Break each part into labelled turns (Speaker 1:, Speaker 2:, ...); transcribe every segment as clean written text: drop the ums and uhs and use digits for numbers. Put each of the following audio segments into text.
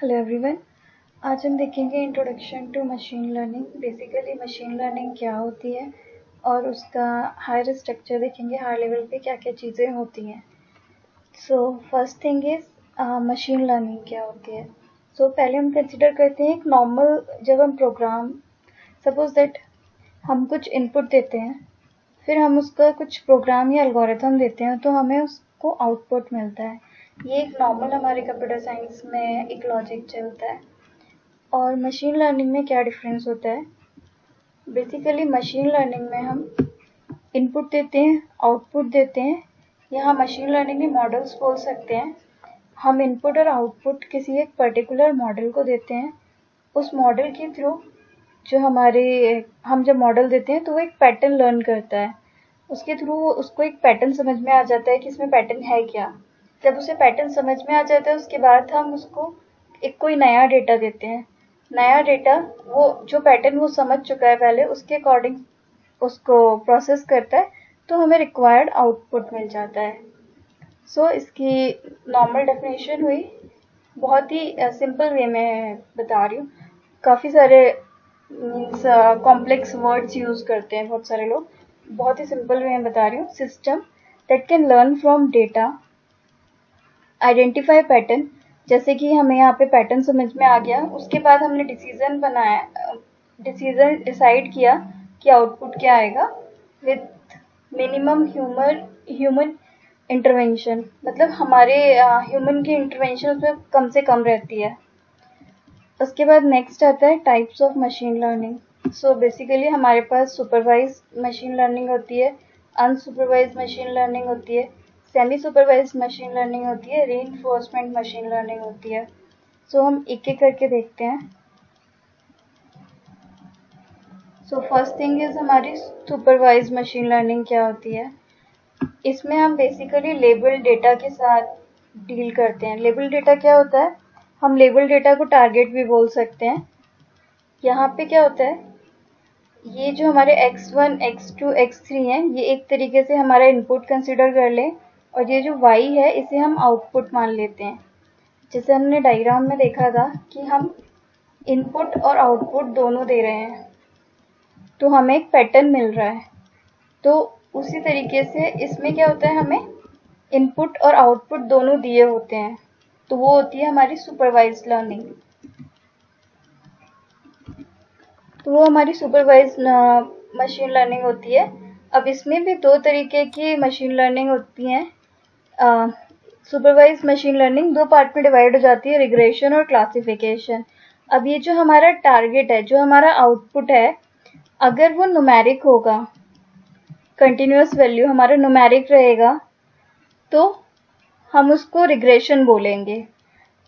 Speaker 1: Hello everyone. आज हम देखेंगे introduction to machine learning. Basically machine learning क्या होती है और उसका हायर स्ट्रक्चर देखेंगे, हायर लेवल पे क्या क्या चीज़ें होती हैं। So first thing is machine learning क्या होती है। पहले हम कंसिडर करते हैं एक नॉर्मल, जब हम प्रोग्राम, सपोज दैट हम कुछ इनपुट देते हैं, फिर हम उसका कुछ प्रोग्राम या एल्गोरिथम देते हैं तो हमें उसको आउटपुट मिलता है। ये एक नॉर्मल हमारे कंप्यूटर साइंस में एक लॉजिक चलता है। और मशीन लर्निंग में क्या डिफरेंस होता है? बेसिकली मशीन लर्निंग में हम इनपुट देते हैं, आउटपुट देते हैं। यहाँ मशीन लर्निंग में मॉडल्स बोल सकते हैं। हम इनपुट और आउटपुट किसी एक पर्टिकुलर मॉडल को देते हैं। उस मॉडल के थ्रू जो हम जब मॉडल देते हैं तो वो एक पैटर्न लर्न करता है। उसके थ्रू उसको एक पैटर्न समझ में आ जाता है कि इसमें पैटर्न है क्या। जब उसे पैटर्न समझ में आ जाता है उसके बाद हम उसको एक कोई नया डेटा देते हैं। नया डेटा, वो जो पैटर्न वो समझ चुका है पहले, उसके अकॉर्डिंग उसको प्रोसेस करता है तो हमें रिक्वायर्ड आउटपुट मिल जाता है। इसकी नॉर्मल डेफिनेशन हुई। बहुत ही सिंपल वे में बता रही हूँ। काफ़ी सारे मीन्स कॉम्प्लेक्स वर्ड्स यूज़ करते हैं बहुत सारे लोग। बहुत ही सिंपल वे में बता रही हूँ। System that can learn from data, identify pattern. जैसे कि हमें यहाँ पे पैटर्न समझ में आ गया, उसके बाद हमने डिसीजन डिसाइड किया कि आउटपुट क्या आएगा विथ मिनिमम ह्यूमन इंटरवेंशन। मतलब हमारे ह्यूमन की इंटरवेंशन उसमें कम से कम रहती है। उसके बाद नेक्स्ट आता है types of machine learning. Basically हमारे पास सुपरवाइज मशीन लर्निंग होती है, अनसुपरवाइज मशीन लर्निंग होती है, सेमी सुपरवाइज मशीन लर्निंग होती है, रीइंफोर्समेंट मशीन लर्निंग होती है। हम एक एक करके देखते हैं। फर्स्ट थिंग इज हमारी सुपरवाइज मशीन लर्निंग क्या होती है। इसमें हम बेसिकली लेबल डेटा के साथ डील करते हैं। लेबल डेटा क्या होता है? हम लेबल डेटा को टारगेट भी बोल सकते हैं। यहाँ पे क्या होता है, ये जो हमारे x1, x2, x3 हैं, ये एक तरीके से हमारा इनपुट कंसिडर कर लें, और ये जो y है इसे हम आउटपुट मान लेते हैं। जैसे हमने डायग्राम में देखा था कि हम इनपुट और आउटपुट दोनों दे रहे हैं तो हमें एक पैटर्न मिल रहा है। तो उसी तरीके से इसमें क्या होता है, हमें इनपुट और आउटपुट दोनों दिए होते हैं, तो वो होती है हमारी सुपरवाइज लर्निंग। तो वो हमारी सुपरवाइज मशीन लर्निंग होती है। अब इसमें भी दो तरीके की मशीन लर्निंग होती हैं। सुपरवाइज मशीन लर्निंग दो पार्ट में डिवाइड हो जाती है, रिग्रेशन और क्लासिफिकेशन। अब ये जो हमारा टारगेट है, जो हमारा आउटपुट है, अगर वो न्यूमेरिक होगा, कंटिन्यूअस वैल्यू हमारा न्यूमेरिक रहेगा, तो हम उसको रिग्रेशन बोलेंगे।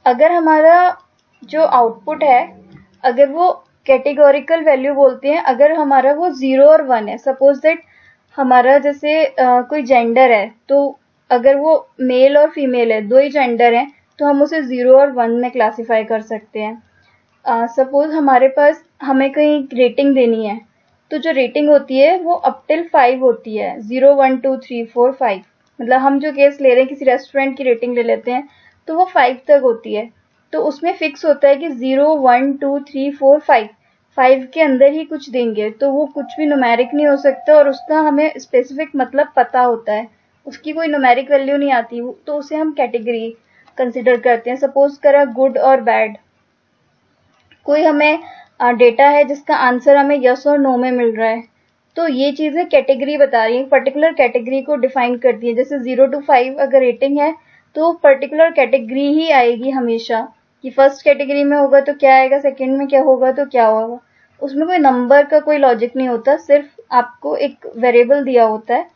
Speaker 1: अगर हमारा जो आउटपुट है, अगर वो कैटेगोरिकल वैल्यू बोलते हैं, अगर हमारा वो 0 और 1 है, सपोज दैट हमारा जैसे कोई जेंडर है, तो अगर वो मेल और फीमेल है, दो ही जेंडर हैं, तो हम उसे 0 और 1 में क्लासीफाई कर सकते हैं। सपोज हमारे पास हमें कहीं रेटिंग देनी है, तो जो रेटिंग होती है वो अप टिल 5 होती है, 0 1 2 3 4 5। मतलब हम जो केस ले रहे हैं, किसी रेस्टोरेंट की रेटिंग ले लेते हैं, तो वो 5 तक होती है। तो उसमें फिक्स होता है कि 0 1 2 3 4 5, 5 के अंदर ही कुछ देंगे, तो वो कुछ भी न्यूमेरिक नहीं हो सकता, और उसका हमें स्पेसिफिक मतलब पता होता है, उसकी कोई न्यूमेरिक वैल्यू नहीं आती, तो उसे हम कैटेगरी कंसिडर करते हैं। सपोज करा गुड और बैड, कोई हमें डेटा है जिसका आंसर हमें यस और नो में मिल रहा है, तो ये चीज़ें कैटेगरी बता रही है, पर्टिकुलर कैटेगरी को डिफाइन करती है। जैसे 0 to 5 अगर रेटिंग है, तो पर्टिकुलर कैटेगरी ही आएगी हमेशा, कि फर्स्ट कैटेगरी में होगा तो क्या आएगा, सेकंड में क्या होगा तो क्या होगा। उसमें कोई नंबर का कोई लॉजिक नहीं होता, सिर्फ आपको एक वेरिएबल दिया होता है,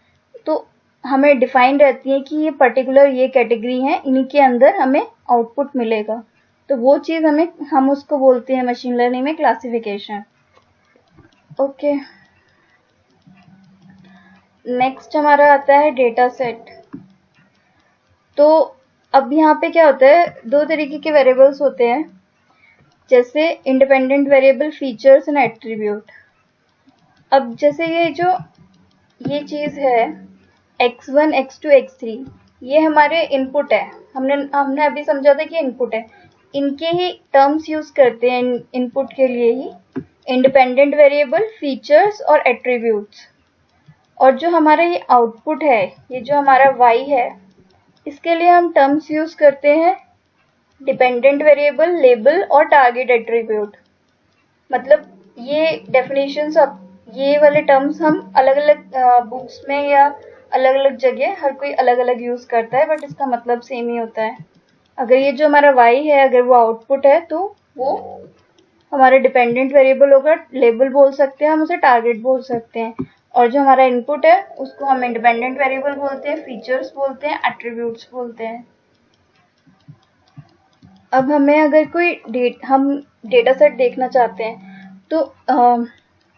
Speaker 1: तो हमें डिफाइन रहती है कि ये पर्टिकुलर ये कैटेगरी है, इन्हीं के अंदर हमें आउटपुट मिलेगा। तो वो चीज़ हम उसको बोलते हैं मशीन लर्निंग में क्लासिफिकेशन। ओके, नेक्स्ट हमारा आता है डेटा सेट। तो अब यहाँ पे क्या होता है, दो तरीके के वेरिएबल्स होते हैं, जैसे independent variable, features and attribute. अब जैसे ये चीज़ है x1, x2, x3, ये हमारे इनपुट है। हमने अभी समझा था कि इनपुट है। इनके ही टर्म्स यूज करते हैं इनपुट के लिए ही, इंडिपेंडेंट वेरिएबल, फीचर्स और एट्रीब्यूट्स। और जो हमारा ये आउटपुट है, ये जो हमारा y है, इसके लिए हम टर्म्स यूज करते हैं डिपेंडेंट वेरिएबल, लेबल और टारगेट एट्रीब्यूट। मतलब ये डेफिनेशंस, अब ये वाले टर्म्स हम अलग अलग बुक्स में या अलग अलग जगह हर कोई अलग अलग यूज करता है, बट इसका मतलब सेम ही होता है। अगर ये जो हमारा y है, अगर वो आउटपुट है तो वो हमारा डिपेंडेंट वेरिएबल होगा, लेबल बोल सकते हैं हम उसे, टारगेट बोल सकते हैं। और जो हमारा इनपुट है उसको हम इंडिपेंडेंट वेरिएबल बोलते हैं, फीचर्स बोलते हैं, एट्रीब्यूट्स बोलते हैं। अब हमें अगर कोई हम डेटा सेट देखना चाहते हैं तो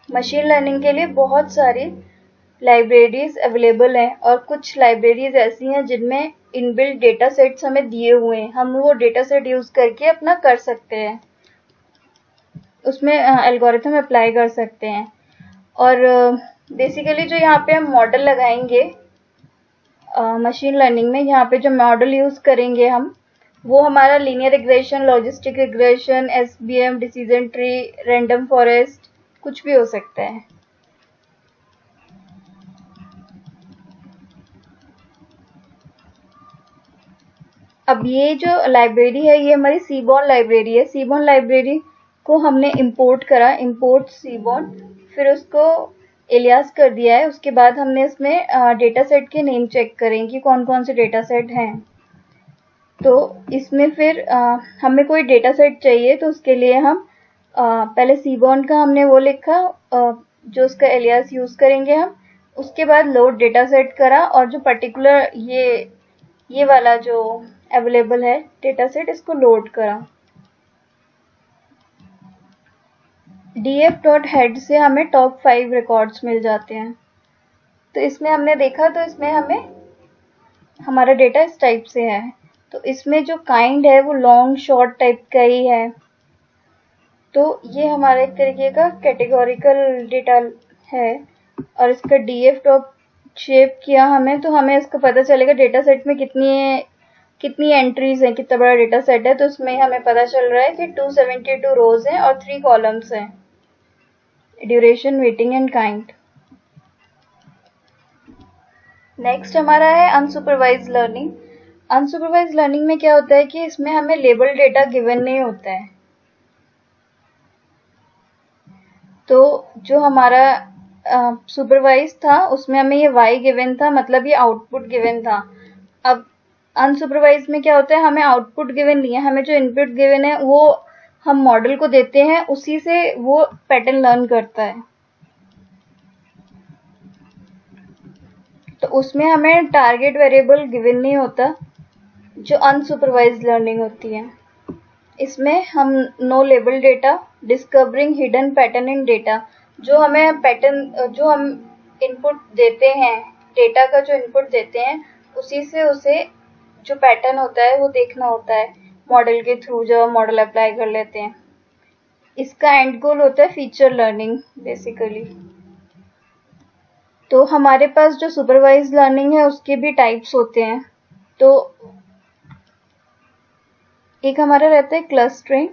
Speaker 1: मशीन लर्निंग के लिए बहुत सारी लाइब्रेरीज अवेलेबल हैं, और कुछ लाइब्रेरीज ऐसी हैं जिनमें इनबिल्ट डेटा सेट्स हमें दिए हुए हैं, हम वो डेटा सेट यूज करके अपना कर सकते हैं, उसमें एल्गोरिथम अप्लाई कर सकते हैं। और बेसिकली जो यहाँ पे हम मॉडल लगाएंगे मशीन लर्निंग में, यहाँ पे जो मॉडल यूज करेंगे हम, वो हमारा linear regression, logistic regression, SVM, decision tree, random forest, कुछ भी हो सकता है। अब ये जो लाइब्रेरी है, ये हमारी सीबॉर्न लाइब्रेरी है। सीबॉर्न लाइब्रेरी को हमने इंपोर्ट करा, इंपोर्ट सीबॉर्न, फिर उसको एलियास कर दिया है। उसके बाद हमने इसमें डेटा सेट के नेम चेक करें कि कौन कौन से डेटा सेट हैं। तो इसमें फिर हमें कोई डेटा सेट चाहिए, तो उसके लिए हम पहले सीबॉर्न का हमने वो लिखा जो उसका एलियास यूज करेंगे हम। उसके बाद लोड डेटा सेट करा, और जो पर्टिकुलर ये वाला जो अवेलेबल है डेटा सेट, इसको लोड करा। df.head से हमें टॉप 5 रिकॉर्ड्स मिल जाते हैं। तो इसमें हमने देखा, तो इसमें हमें हमारा डेटा इस टाइप से है। तो इसमें जो काइंड है वो लॉन्ग शॉर्ट टाइप का ही है। तो ये हमारा एक तरीके का कैटेगोरिकल डेटा है, और इसका df टॉप शेप किया हमें, तो हमें इसका पता चलेगा डेटा सेट में कितनी एंट्रीज हैं, कितना बड़ा डेटा सेट है। तो इसमें हमें पता चल रहा है कि 272 रोज हैं और 3 कॉलम्स हैं, duration, waiting and kind. Next हमारा है अनसुपरवाइज्ड लर्निंग। अनसुपरवाइज्ड लर्निंग में क्या होता है कि इसमें हमें लेबल डेटा गिवन नहीं होता है। तो जो हमारा सुपरवाइज था उसमें हमें ये y गिवन था, मतलब ये आउटपुट गिवन था। अब अनसुपरवाइज में क्या होता है, हमें आउटपुट गिवन नहीं है, हमें जो इनपुट गिवन है वो हम मॉडल को देते हैं, उसी से वो पैटर्न लर्न करता है। तो उसमें हमें टारगेट वेरिएबल गिवन नहीं होता, जो अनसुपरवाइज्ड लर्निंग होती है। इसमें हम no label data, discovering hidden pattern in data, जो हमें पैटर्न, जो हम इनपुट देते हैं, डेटा का जो इनपुट देते हैं, उसी से उसे जो पैटर्न होता है वो देखना होता है मॉडल के थ्रू, जब हम मॉडल अप्लाई कर लेते हैं। इसका एंड गोल होता है फीचर लर्निंग बेसिकली। तो हमारे पास जो सुपरवाइज्ड लर्निंग है उसके भी टाइप्स होते हैं। तो एक हमारा रहता है क्लस्टरिंग।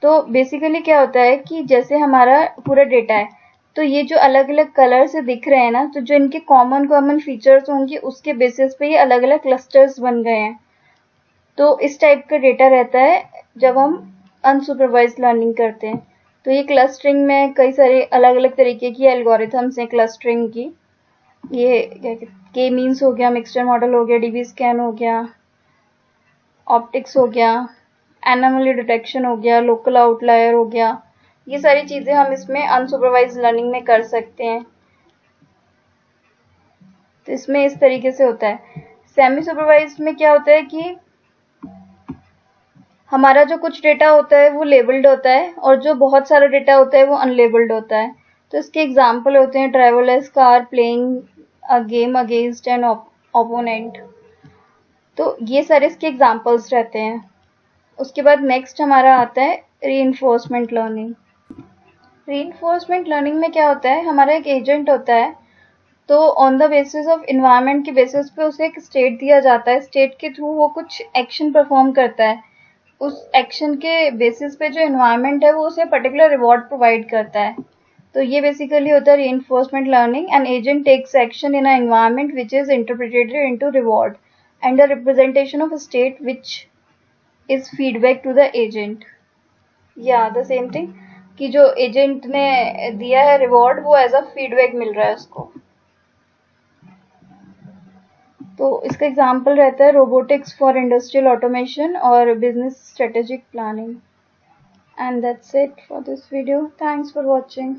Speaker 1: तो बेसिकली क्या होता है कि जैसे हमारा पूरा डेटा है, तो ये जो अलग अलग कलर से दिख रहे हैं ना, तो जो इनके कॉमन फीचर्स होंगे उसके बेसिस पे ये अलग अलग क्लस्टर्स बन गए हैं। तो इस टाइप का डेटा रहता है जब हम अनसुपरवाइज्ड लर्निंग करते हैं। तो ये क्लस्टरिंग में कई सारे अलग अलग तरीके की एल्गोरिथम्स हैं क्लस्टरिंग की। ये के मीन्स हो गया, मिक्सचर मॉडल हो गया, डीबी स्कैन हो गया, ऑप्टिक्स हो गया, एनोमली डिटेक्शन हो गया, लोकल आउटलायर हो गया। ये सारी चीजें हम इसमें अनसुपरवाइज्ड लर्निंग में कर सकते हैं। तो इसमें इस तरीके से होता है। सेमी सुपरवाइज्ड में क्या होता है कि हमारा जो कुछ डेटा होता है वो लेबल्ड होता है, और जो बहुत सारा डेटा होता है वो अनलेबल्ड होता है। तो इसके एग्जाम्पल होते हैं driverless car, playing a game against an opponent. तो ये सारे इसके एग्जाम्पल्स रहते हैं। उसके बाद नेक्स्ट हमारा आता है रीइंफोर्समेंट लर्निंग। रीइंफोर्समेंट लर्निंग में क्या होता है, हमारा एक एजेंट होता है, तो on the basis of environment के बेसिस पे उसे एक स्टेट दिया जाता है, स्टेट के थ्रू वो कुछ एक्शन परफॉर्म करता है। उस एक्शन के बेसिस पे जो एनवायरनमेंट है वो उसे पर्टिकुलर रिवॉर्ड प्रोवाइड करता है। तो ये बेसिकली होता है reinforcement learning. An agent takes action in a environment which is interpreted into reward and a representation of state which is feedback to the agent. या द सेम थिंग कि जो agent ने दिया है रिवॉर्ड वो as a feedback मिल रहा है उसको। तो इसका एग्जाम्पल रहता है रोबोटिक्स फॉर इंडस्ट्रियल ऑटोमेशन और business strategic planning. And that's it for this video. Thanks for watching.